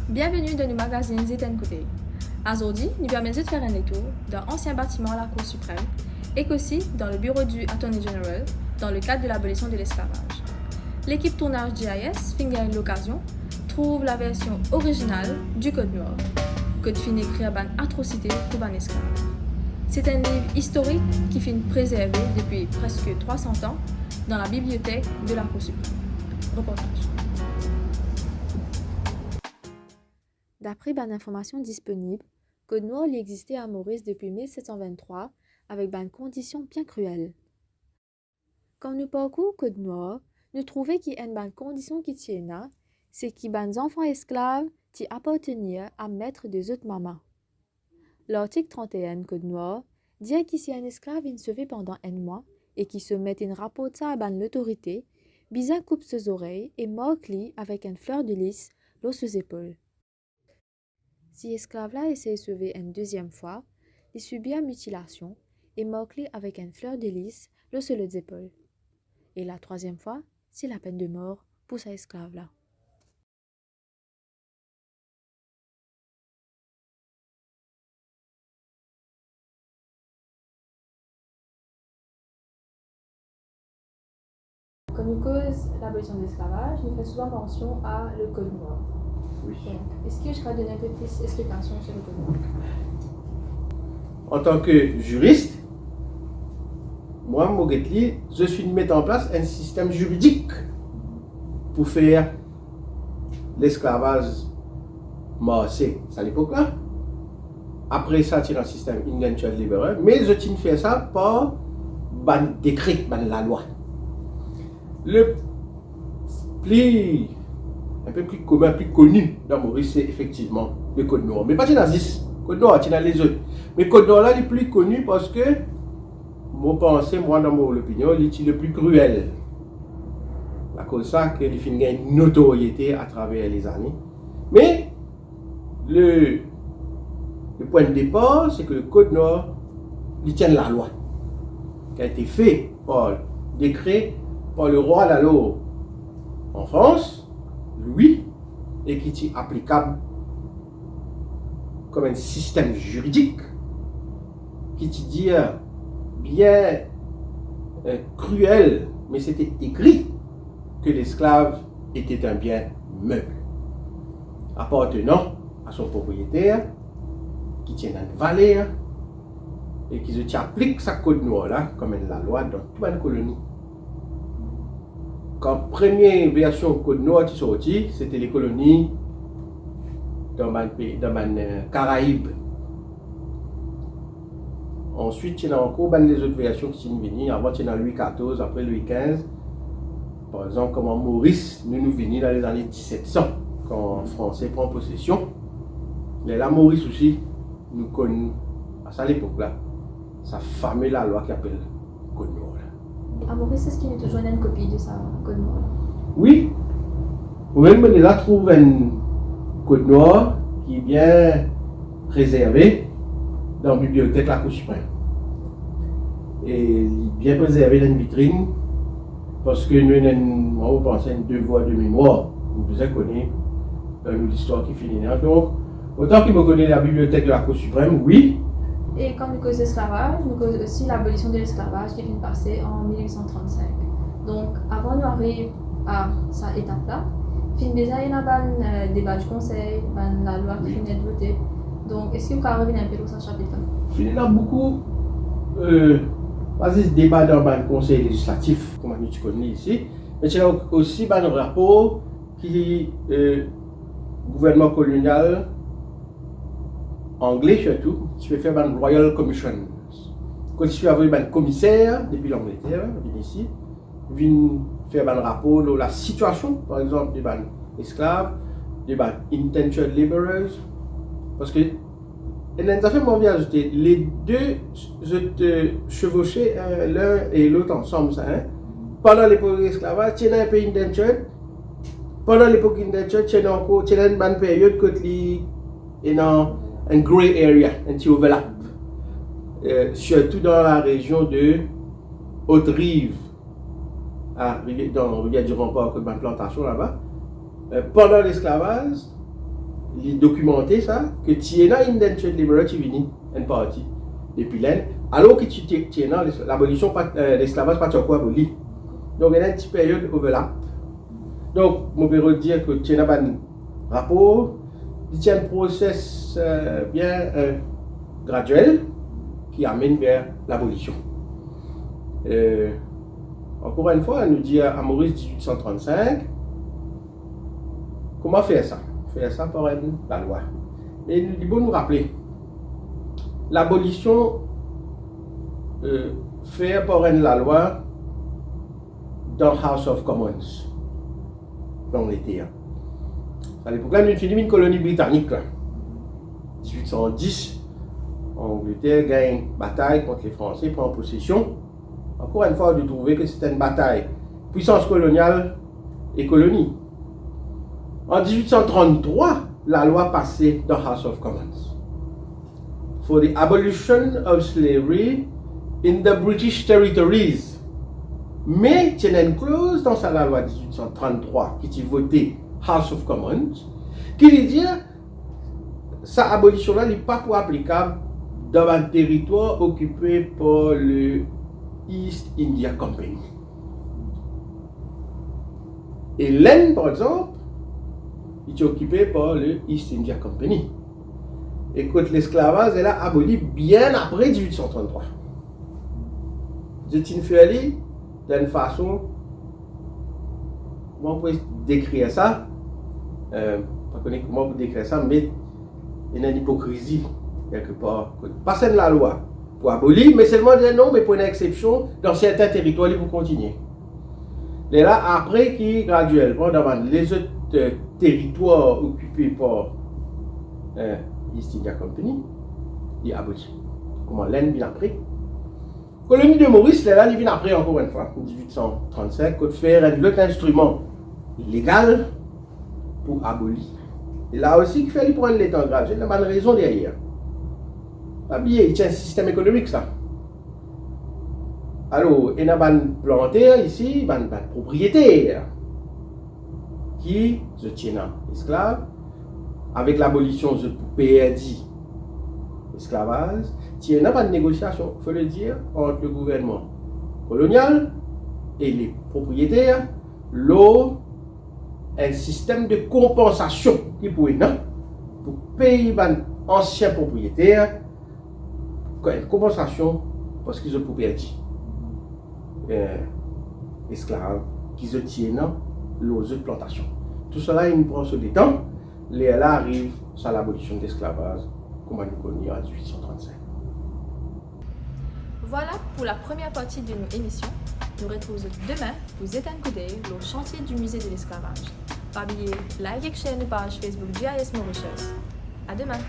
Bienvenue dans le magazine Zitten Côté. Aujourd'hui, nous permettons de faire un détour dans l'ancien bâtiment de la Cour suprême et aussi dans le bureau du Attorney General dans le cadre de l'abolition de l'esclavage. L'équipe tournage GIS, finit l'occasion, trouve la version originale du Code noir, Code fin écrit à une atrocité pour un esclave. C'est un livre historique qui finit préservé depuis presque 300 ans dans la bibliothèque de la Cour suprême. Reportage. D'après une information disponible, Code noir existait à Maurice depuis 1723 avec une condition bien cruelle. Quand nous parcourons Code noir, nous trouvons qu'il y a une condition qui tient là, c'est qu'il y a des enfants esclaves qui appartenaient à maître des autres mamans. L'article 31 Code noir dit que si un esclave est sauvé pendant un mois et qu'il se met en rapport ça à l'autorité, Bizarre coupe ses oreilles et marque-lui avec une fleur de lys sur ses épaules. Si l'esclave-là essaie de sauver une deuxième fois, il subit une mutilation et marque-lui avec une fleur de lys sur les épaules. Et la troisième fois, c'est la peine de mort pour cet esclave-là. Quand nous cause l'abolition de l'esclavage, nous faisons souvent mention à le Code noir. Oui. Est-ce que je pourrais donner un peu plus d'explication sur le Code noir? En tant que juriste, moi, Mogetli, je suis de mettre en place un système juridique pour faire l'esclavage marché à l'époque-là. Après ça, tu as un système indentured libéral, mais je tiens faire ça par un décret, la loi. Le plus, un peu plus commun, plus connu dans Maurice, c'est effectivement le Code noir. Mais pas dans 10. Code noir, tu as les autres. Mais Code noir là, il est plus connu parce que, moi, pensez, moi, dans mon opinion, il est le plus cruel. À cause de ça, qu'il a une notoriété à travers les années. Mais, le point de départ, c'est que le Code noir, il tient la loi. Qui a été fait par décret par le roi d'alors en France, Louis, et qui est applicable comme un système juridique qui dit bien cruel, mais c'était écrit que l'esclave était un bien meuble appartenant à son propriétaire qui tient une valeur et qui se applique sa Code noir là comme la loi dans toute une colonie. Quand la première version Code noir est sortie, c'était les colonies dans les Caraïbes. Ensuite, il y a encore les autres versions qui sont venues. Avant, il y a Louis XIV, après Louis XV. Par exemple, comme en Maurice, nous venons dans les années 1700, quand les Français prennent possession. Mais la Maurice aussi, nous connaissons, à cette époque-là, sa fameuse loi qui s'appelle Code noir. À Maurice, est-ce qu'il y a toujours une copie de sa Code noir? Oui. Vous-même, vous là trouve un Code noir qui est bien préservé dans la bibliothèque de la Cour suprême. Et il est bien préservé dans une vitrine parce que nous avons pensé à un devoir de mémoire. Vous avez connu l'histoire qui finit là. Donc, autant qu'il me connaît la bibliothèque de la Cour suprême, oui. Et quand nous causons l'esclavage, nous causons aussi l'abolition de l'esclavage qui vient de passer en 1835. Donc, avant d'arriver à cette étape-là, il déjà y a un débat du conseil, la loi qui vient d'être votée. Donc, est-ce que vous pouvez revenir un peu sur ce chapitre-là? Il y a beaucoup de débats dans le conseil législatif, comme tu connais ici, mais il y a aussi un rapport qui gouvernement colonial anglais surtout, je vais faire une Royal Commission. Quand je suis avec un commissaire depuis l'Angleterre, vient ici, vient faire un rapport sur la situation, par exemple, des esclaves, des indentured laborers, parce que les affaires m'ont bien ajouté, les deux je te chevauchais l'un et l'autre ensemble, ça, hein? Pendant l'époque de l'esclavage, tu as un pays indentured, pendant l'époque indentured, tu as encore une bonne période que tu es dans un gray area, un petit overlap. Surtout dans la région de Haute-Rive, dans Rivière du Rempart, comme une plantation là-bas. Pendant l'esclavage, il documenté ça, que tiena indentured laborer qui vini en partie depuis l'Inde, alors que tiena l'abolition de l'esclavage pas encore aboli. Donc il y a une petite période overlap. Donc, je peux dire que tiena un rapport, il tient un process bien graduel qui amène vers l'abolition. Encore une fois, on nous dit à Maurice 1835, comment faire ça? Faire ça par la loi. Et il faut nous rappeler, l'abolition fait par la loi dans House of Commons, dans l'Angleterre. À l'époque là, nous finissons une colonie britannique. 1810, l'Angleterre gagne une bataille contre les Français, prend possession. Encore une fois, de trouver que c'était une bataille puissance coloniale et colonie. En 1833, la loi passée dans House of Commons for the abolition of slavery in the British territories. Mais il y a une clause dans la loi 1833 qui est votée House of Commons qui dit que cette abolition-là n'est pas applicable dans un territoire occupé par le East India Company. Et l'Inde, par exemple, est occupée par le East India Company. Et que l'esclavage elle a aboli bien après 1833. C'est une fairly d'une façon, comment on peut décrire ça? Pas connaître comment on peut décrire ça, mais il y a une hypocrisie quelque part. Pas de la loi pour abolir, mais seulement dire non, mais pour une exception, dans certains territoires, il faut continuer. Et là, après, qui graduellement, dans les autres territoires occupés par East India Company, il abolit. Comment l'Inde vient après? Colonie de Maurice, là, il vient après encore une fois, en 1835, pour faire un autre instrument légal pour abolir. Et là aussi, il fallait prendre les temps graduels, il y a une raison derrière. Pas oublier, il y a un système économique, ça. Alors, il y a un planteur ici, un propriétaire qui se tient esclave. Avec l'abolition de PRD, l'esclavage, il n'y a pas de négociation, il faut le dire, entre le gouvernement colonial et les propriétaires, l'eau, un système de compensation qui pourrait, non, pour payer les anciens propriétaires, une compensation parce qu'ils ont perdu esclaves qui se tiennent l'eau de plantation. Tout cela, il prend sur des temps. Là arrive à l'abolition de l'esclavage, comme on le connaît en 1835. Voilà pour la première partie de nos émissions. Nous retrouvons demain pour jeter un coup d'œil au chantier du musée de l'esclavage. Pas oublier, like et share nos pages Facebook GIS Mauritius. À demain!